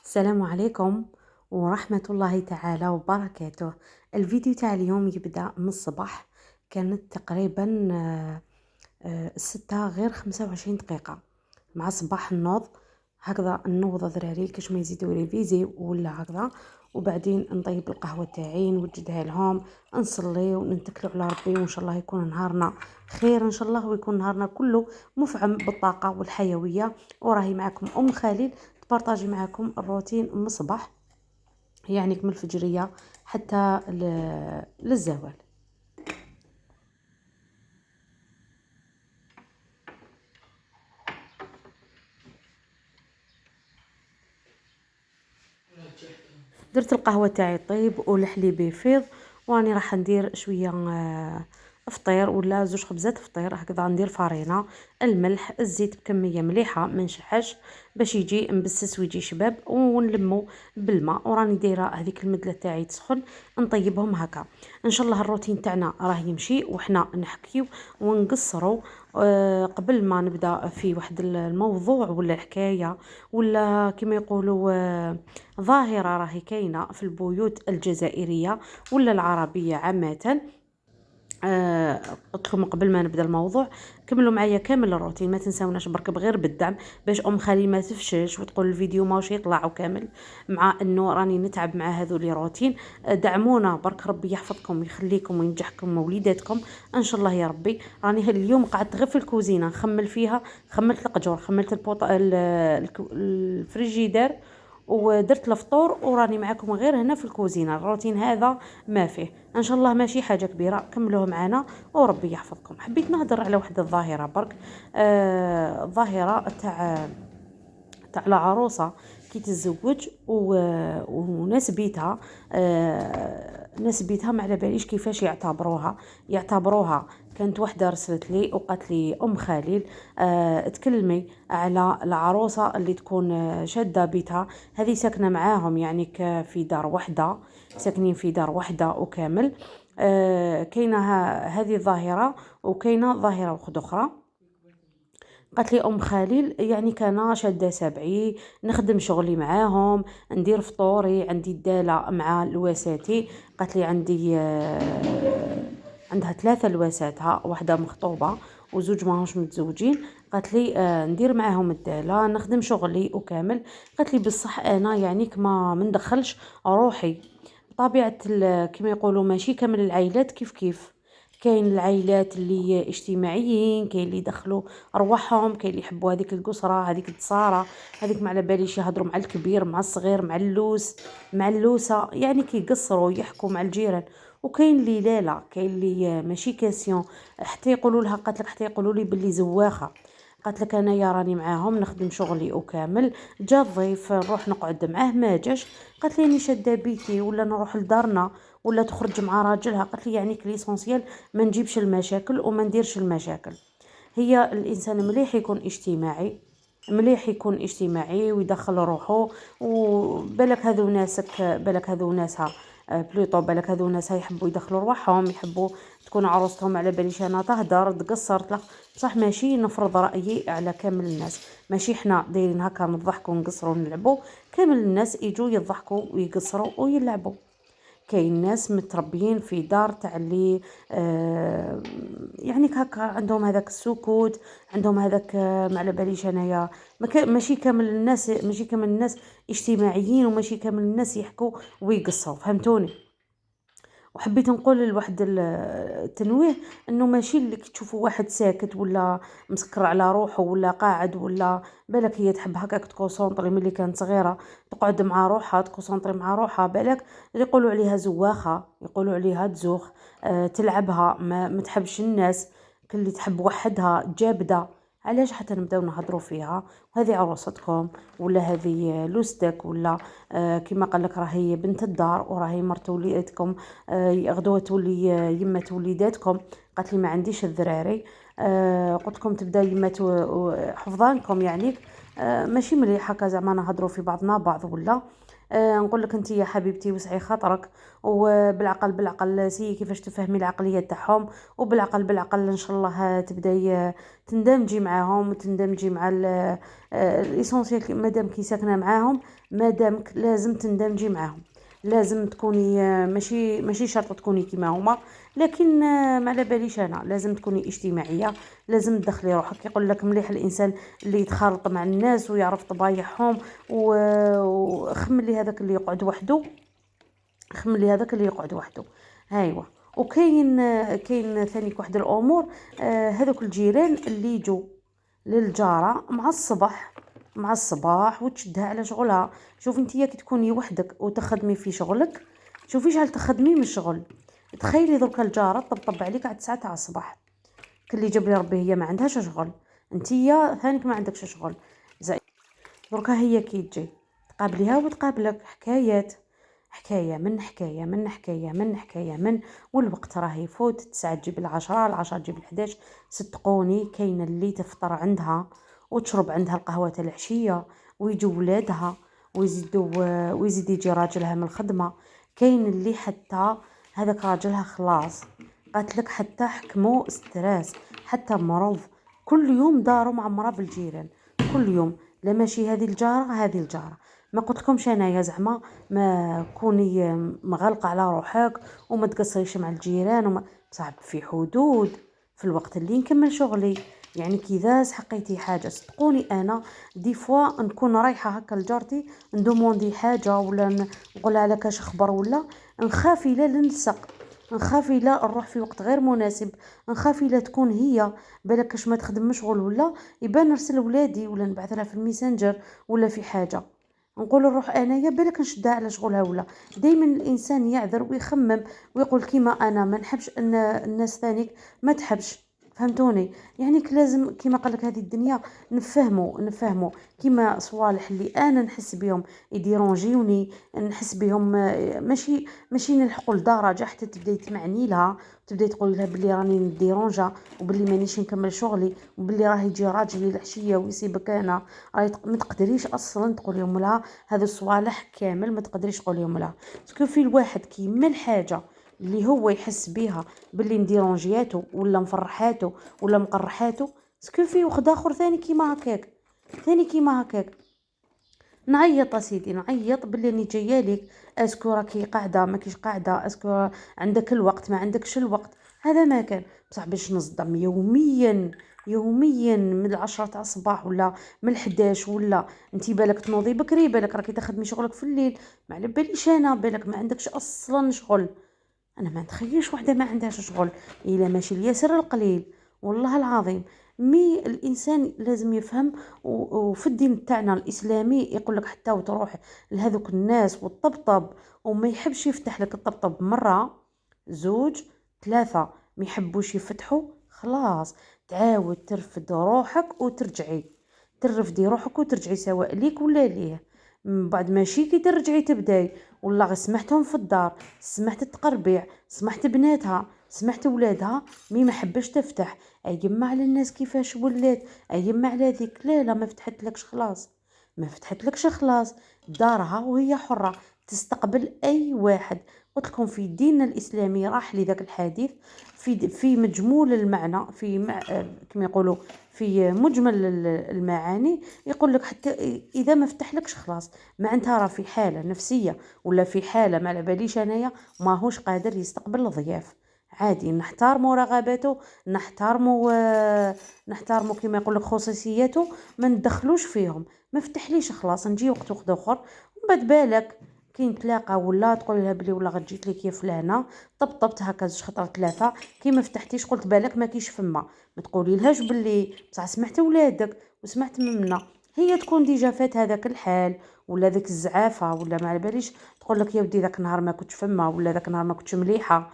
السلام عليكم ورحمة الله تعالى وبركاته. الفيديو تاع اليوم يبدأ من الصباح. كانت تقريبا 6 غير 25 دقيقة مع صباح النوض. هكذا نوض ذراري كاش ما يزيدوا ريفيزي ولا هكذا، وبعدين نطيب القهوة تاعي نوجدها لهم، نصلي ونتكلوا على ربي، وان شاء الله يكون نهارنا خير ان شاء الله، ويكون نهارنا كله مفعم بالطاقة والحيوية. وراهي معكم ام خالد تبارطاجي معكم الروتين من الصباح، يعني من الفجرية حتى للزوال. درت القهوة تاعي طيب والحليب يفيض، واني راح ندير شوية فطير ولا 2 خبزات فطير هكذا. ندير فرينة، الملح، الزيت بكمية مليحة ما نشحش باش يجي مبسس ويجي شباب، ونلمو بالماء. وراني دايره هذيك المدله تاعي تسخن نطيبهم هكا. ان شاء الله الروتين تاعنا راه يمشي وحنا نحكيو ونقصروا. قبل ما نبدا في واحد الموضوع ولا حكايه ولا كما يقولوا ظاهره راهي كاينه في البيوت الجزائريه ولا العربيه عامه. قلت لكم قبل ما نبدا الموضوع كملوا معايا كامل الروتين، ما تنساوناش برك بغير بالدعم باش ام خالي ما تفشلش وتقول الفيديو ماهوش يطلع كامل، مع انه راني نتعب مع هذول روتين. دعمونا برك، ربي يحفظكم ويخليكم وينجحكم ووليداتكم ان شاء الله يا ربي. راني اليوم قعدت غير في الكوزينه نخمل فيها، خملت القجور، خملت الفريجيدير، ودرت الفطور، وراني معكم غير هنا في الكوزينه. الروتين هذا ما فيه ان شاء الله ماشي حاجه كبيره، كملوه معنا وربي يحفظكم. حبيت نهضر على واحده الظاهره برك، الظاهره تاع العروسه كي تتزوج وناس بيتها. ناس بيتها ما على باليش كيفاش يعتبروها. كانت وحده رسلت لي وقالت لي ام خليل تكلمي على العروسه اللي تكون شاده بيتها، هذه ساكنه معاهم يعني في دار وحده، ساكنين في دار وحده وكامل. كاينه هذه الظاهره، وكاينه ظاهره واحده اخرى. قالت لي ام خليل يعني كان شاده سبعي، نخدم شغلي معاهم، ندير فطوري، عندي الداله مع لواساتي. قالت لي عندي عندها 3 لواساتها، واحده مخطوبه وزوج ماهوش متزوجين. قالت لي ندير معاهم الداله، نخدم شغلي وكامل. قالت لي بصح انا يعني كما مندخلش روحي بطبيعه كما يقولوا ماشي كامل العائلات كيف كيف. كاين العائلات اللي اجتماعيين، كاين اللي يدخلوا ارواحهم، كاين اللي يحبوا هذيك القصره، هذيك التصاره، هذيك ما على باليش يهضروا مع الكبير مع الصغير مع اللوس مع اللوسه، يعني كيقصروا يحكوا مع الجيران. وكاين اللي لا كاين اللي ماشي كاسيون، حتى يقولوا لها، قالت لك حتى يقولوا لي باللي زواخه. قالت لك انا يا راني معاهم نخدم شغلي وكامل، جا الضيف نروح نقعد معاه، ما جاش قالت لي اني شاده بيتي ولا نروح لدارنا ولا تخرج مع راجلها. قالت لي يعني كليسونسيال ما نجيبش المشاكل وما نديرش المشاكل. هي الانسان مليح يكون اجتماعي، مليح يكون اجتماعي ويدخل روحه. وبالك هذو ناسك، بالك هذو ناسها بلوطو، بالك هذو ناسها يحبوا يدخلوا رواحهم، يحبوا تكون عروستهم على باليش انا تهدر تقصر تلخ. صح ماشي نفرض رايي على كامل الناس، ماشي حنا دايرين هكا نضحكوا ونقصروا ونلعبوا، كامل الناس يجوا يضحكوا ويقصروا ويلعبوا. كاين ناس متربيين في دار تاع اللي يعني هكا عندهم هذاك السكوت، عندهم هذاك ما على باليش انايا. ماشي كامل الناس، ماشي كامل الناس اجتماعيين، وماشي كامل الناس يحكوا ويقصروا، فهمتوني؟ وحبيت نقول لواحد التنويه، انه ماشي اللي تشوفوا واحد ساكت ولا مسكر على روحه ولا قاعد، ولا بالك هي تحب هكاك تكونسونطري ملي كانت صغيره تقعد مع روحها تكونسونطري مع روحها، بالك يقولوا عليها زواخه، يقولوا عليها تزوخ. تلعبها ما تحبش الناس، كل اللي تحب وحدها جابده. علاش حتى نبداو نهضروا فيها؟ وهذه عروستكم ولا هذه لوستك ولا كما قال لك راهي بنت الدار وراهي مرت وليدتكم، غدوه تولي يمه وليداتكم. قالت لي ما عنديش الذراري. قلت لكم تبدا يمه حفظانكم يعني ماشي مليح هكا زعما نهضروا في بعضنا بعض ولا. نقول لك انت يا حبيبتي وسعي خاطرك، وبالعقل بالعقل سي كيفاش تفهمي العقليه تاعهم، وبالعقل بالعقل ان شاء الله تبداي تندمجي معاهم وتندمجي مع الاسونسيال مادام كي ساكنه معاهم. مادامك لازم تندمجي معاهم، لازم تكوني ماشي شرط تكوني كيما هما، لكن ما على باليش انا لازم تكوني اجتماعيه، لازم تدخلي روحك. يقول لك مليح الانسان اللي يتخالط مع الناس ويعرف طبايعهم، وخملي هذاك اللي يقعد وحده، خملي هذاك اللي يقعد وحده. هايوا. وكاين ثاني واحد الامور، هذوك الجيران اللي يجوا للجاره مع الصباح وتشدها على شغلها. شوفي انتيا كي تكوني وحدك وتخدمي في شغلك، شوفي شحال تخدمي من الشغل. تخيلي درك الجاره طبطب عليك على 9 تاع الصباح، كلي جاب لي ربي هي ما عندهاش شغل، انتيا ثانيك ما عندكش شغل. زي دركا هي كي تجي تقابليها وتقابلك حكايات، حكاية من حكاية من حكاية من حكاية من، والوقت راه يفوت. 9 تجيب العشرة، العشرة تجيب ال11. صدقوني كاين اللي تفطر عندها وتشرب عندها القهوة تاع العشية، ويجوا ولادها ويزيد يجي راجلها من الخدمة. كاين اللي حتى هذاك راجلها خلاص قالت حتى حكموا ستراس، حتى مرض. كل يوم دارو معمرة بالجيران، كل يوم. لا ماشي هذه الجارة هذه الجارة. ما قلت لكمش انايا زعما ما كوني مغلقه على روحك وما تقصريش مع الجيران صعب في حدود، في الوقت اللي نكمل شغلي. يعني كذا حقيتي حاجه صدقوني انا دي فوا نكون رايحه هكا لجارتي ندوموندي حاجه ولا نقولها لك اش خبر، ولا نخاف لا نلصق، نخاف لا نروح في وقت غير مناسب، نخاف لا تكون هي بالك ما تخدم مشغول، ولا يبان نرسل ولادي ولا نبعث لها في الميسنجر ولا في حاجه. نقول نروح انايا بالك نشدها على شغلها. ولا دائما الانسان يعذر ويخمم ويقول كيما انا ما نحبش ان الناس ثانيك ما تحبش. فهمتوني؟ يعني لازم كيما قال لك هذه الدنيا نفهموا كيما صوالح اللي انا نحس بهم يديرونجيوني، نحس بهم ماشي نلحقوا لدرجه حتى تبداي تمعني لها وتبداي تقولي لها بلي راني نديرونجا وبلي مانيش نكمل شغلي وبلي راه يجي راجلي العشيه ويسيبك انا. ما تقدريش اصلا تقوليهم لها هذه الصوالح كامل، ما تقدريش تقوليهم لها. باسكو في الواحد كيما الحاجه اللي هو يحس بها باللي نديرونجياتو ولا مفرحاتو ولا مقرحاتو، باسكو في واحد اخر ثاني كيما هكاك نعيط اسيدي، نعيط باللي راني جايه لك. اسكو راكي قاعده ما كيش قاعده، اسكو عندك الوقت ما عندكش الوقت. هذا ما كان بصح باش نصدم يوميا من 10 تاع الصباح ولا من 11، ولا انتي بالك تنوضي بكري، بالك راكي تخدمي شغلك في الليل، ما على باليش انا بالك ما عندكش اصلا شغل. انا ما نتخيلش وحده ما عندهاش شغل الا ماشي اليسر القليل. والله العظيم الانسان لازم يفهم. وفي الدين تاعنا الاسلامي يقول لك حتى وتروح لهذوك الناس وتطبطب، وما يحبش يفتح لك الطبطب مره زوج ثلاثه، ما يحبوش يفتحوا، خلاص تعاود ترفد روحك وترجعي، ترفدي روحك وترجعي سواء ليك ولا ليه. من بعد ماشي كي ترجعي تبداي والله غير سمحتهم في الدار، سمحت التقربيع، سمحت بناتها، سمحت ولادها، مي ما حبش تفتح. ايما على الناس كيفاش ولات، ايما على ذيك لا ما فتحتلكش خلاص، ما فتحتلكش خلاص. دارها وهي حرة تستقبل اي واحد. قلت لكم في ديننا الاسلامي راح لذاك الحديث في مجمول المعنى، كما يقولوا في مجمل المعاني، يقول لك حتى اذا ما فتحلكش خلاص معناتها راه في حاله نفسيه ولا في حاله ما على باليش انايا ماهوش قادر يستقبل الضياف. عادي نحترموا رغباته، نحترموا كما يقول لك خصوصياته، ما ندخلوش فيهم. ما فتحليش خلاص نجي وقت اخر ومن بعد بالك كي نتلاقى ولا تقول لها بلي ولا غجيت لك يا فلانه، طبطبت هكا زوج خطره ثلاثه، كي ما فتحتيش قلت بالك ما كيش فما، ما تقولي لهاش بلي بصح سمعت ولادك وسمعت منا. هي تكون ديجا فات هذاك الحال ولا ذاك الزعافه ولا ما على باليش، تقول لك يا ودي ذاك النهار ما كنتش فما، ولا ذاك النهار ما كنتش مليحه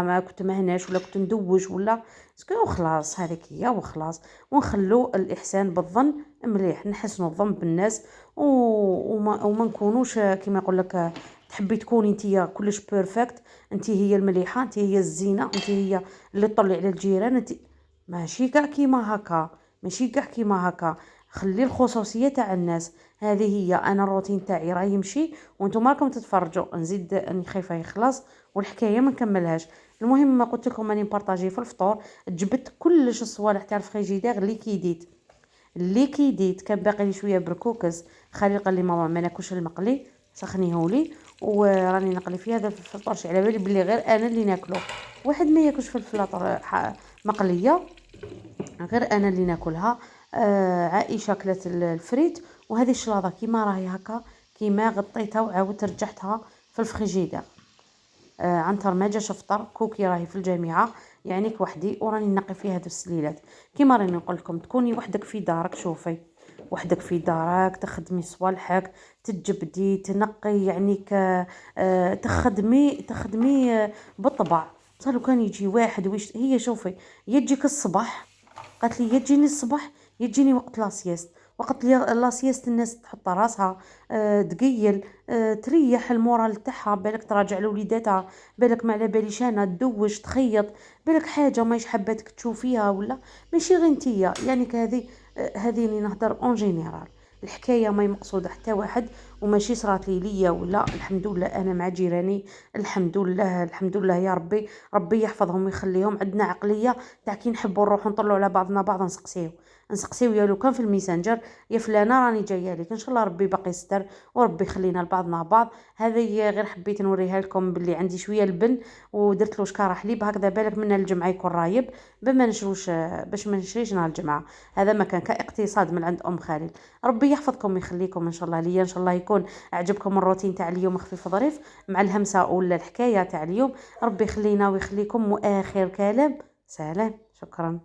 ما كنت مهناش ولا كنت ندوج ولا سكو. خلاص هذيك هي وخلاص، ونخلو الاحسان بالظن مليح، نحسنوا الظن بالناس وما نكونوش كما يقول لك تحبي تكوني انتيا كلش بيرفكت، انت هي المليحه، انت هي الزينه، انت هي اللي تطلعي على الجيران، انت ماشي كاع كيما هكا، ماشي كاع كيما هكا. خلي الخصوصيه تاع الناس. هذه هي انا الروتين تاعي راه يمشي وانتم راكم تتفرجوا. نزيد اني خايفه يخلص والحكايه ما نكملهاش. المهم ما قلت لكم راني نبارطاجي في الفطور. جبت كلش الصوالح تاع الفريجيدير اللي كيديت كان باقي لي شويه بركوكس. خالي قال لي ماما ما ناكلش المقلي سخنيهولي وراني نقلي فيه. هذا الفطور على بالي بلي غير انا اللي ناكله. واحد ما ياكلش في الفلاطر مقليه غير انا اللي ناكلها. عائشه كلت الفريت وهذه الشلاضه كيما راهي هكا كيما غطيتها وعاودت رجعتها في الفريجيدير. عنتر ما جاش فطر. كوكي راهي في الجامعه يعني كوحدي وراني نقي فيها هذو السليلات. كيما راني نقول لكم تكوني وحدك في دارك. شوفي وحدك في دارك تخدمي صوالحك تجبدي تنقي يعني تخدمي بالطبع. بصح لو كان يجي واحد هي شوفي يجيك الصباح. قالت لي يجيني الصباح يجيني وقت لاسيست. وقت لاسيست الناس تحط راسها تقيل تريح المورال تاعها. بالك تراجع لوليداتها بالك ما على باليش انا تدوش تخيط بالك حاجه مايش حباتك تشوفيها ولا ماشي غير نتيا يعني هذه اللي نهضر اون جينيرال. الحكايه ما مقصوده حتى واحد وماشي صرات ليا ولا. الحمد لله انا مع جيراني. الحمد لله الحمد لله يا ربي. ربي يحفظهم ويخليهم. عندنا عقليه تاع كي نحبوا نروحوا نطلعوا على بعضنا بعض نسقسيو يا لو كان في الميسنجر يا فلانه راني جايه لك ان شاء الله ربي باقي يستر وربي يخلينا لبعضنا بعض. هذه غير حبيت نوريها لكم باللي عندي شويه البن ودرت له شكاره حليب هكذا بالك من الجمعه يكون رايب بما نشروش باش ما نشريش نهار الجمعه. هذا ما كان كاقتصاد من عند ام خالد. ربي يحفظكم ويخليكم ان شاء الله ليا. ان شاء الله يكون عجبكم الروتين تاع اليوم خفيف ظريف مع الهمسه ولا الحكايه تاع اليوم. ربي يخلينا ويخليكم. واخر كلام سلام. شكرا.